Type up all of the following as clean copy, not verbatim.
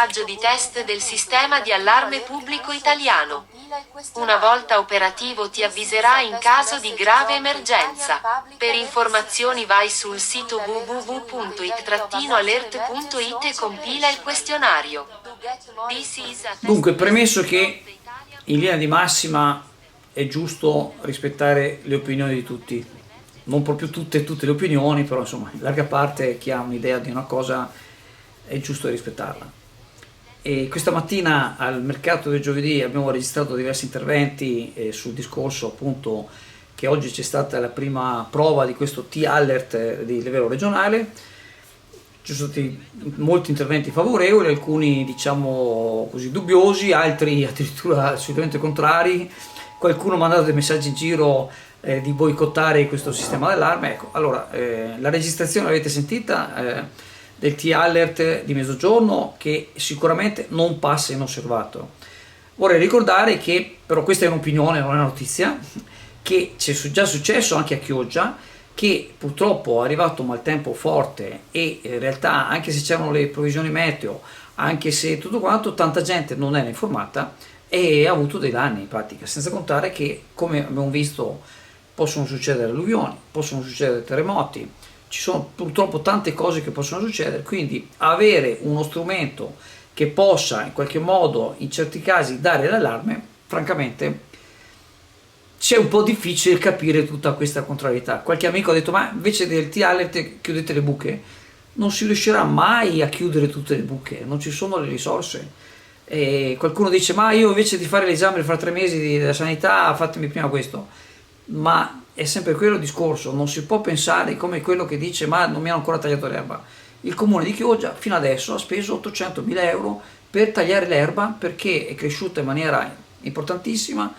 passaggio di test del sistema di allarme pubblico italiano. Una volta operativo ti avviserà in caso di grave emergenza. Per informazioni vai sul sito www.it-alert.it e compila il questionario. Dunque, premesso che in linea di massima è giusto rispettare le opinioni di tutti, non proprio tutte le opinioni, però insomma in larga parte chi ha un'idea di una cosa è giusto rispettarla. E questa mattina al mercato del giovedì abbiamo registrato diversi interventi sul discorso appunto che oggi c'è stata la prima prova di questo T-Alert di livello regionale. Ci sono stati molti interventi favorevoli, alcuni diciamo così dubbiosi, altri addirittura assolutamente contrari. Qualcuno ha mandato dei messaggi in giro di boicottare questo sistema d'allarme. Ecco, allora la registrazione l'avete sentita del T-Alert di mezzogiorno, che sicuramente non passa inosservato. Vorrei ricordare che, però questa è un'opinione, non è una notizia, che c'è già successo anche a Chioggia, che purtroppo è arrivato un maltempo forte e in realtà anche se c'erano le previsioni meteo, anche se tutto quanto, tanta gente non era informata e ha avuto dei danni in pratica, senza contare che, come abbiamo visto, possono succedere alluvioni, possono succedere terremoti, ci sono purtroppo tante cose che possono succedere, quindi avere uno strumento che possa in qualche modo in certi casi dare l'allarme, francamente c'è un po' difficile capire tutta questa contrarietà. Qualche amico ha detto ma invece del T-Alert chiudete le buche. Non si riuscirà mai a chiudere tutte le buche, non ci sono le risorse. E qualcuno dice ma io invece di fare l'esame fra 3 mesi della sanità fatemi prima questo. Ma è sempre quello il discorso, non si può pensare come quello che dice ma non mi hanno ancora tagliato l'erba. Il comune di Chioggia fino adesso ha speso 800.000 euro per tagliare l'erba perché è cresciuta in maniera importantissima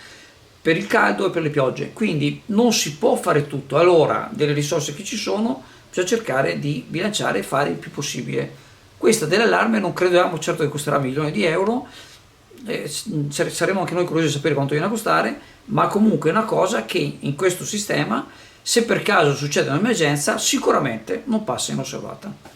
per il caldo e per le piogge, quindi non si può fare tutto. Allora delle risorse che ci sono bisogna cercare di bilanciare e fare il più possibile. Questa dell'allarme non crediamo certo che costerà milioni di euro, saremo anche noi curiosi di sapere quanto viene a costare, ma comunque è una cosa che in questo sistema, se per caso succede un'emergenza, sicuramente non passa inosservata.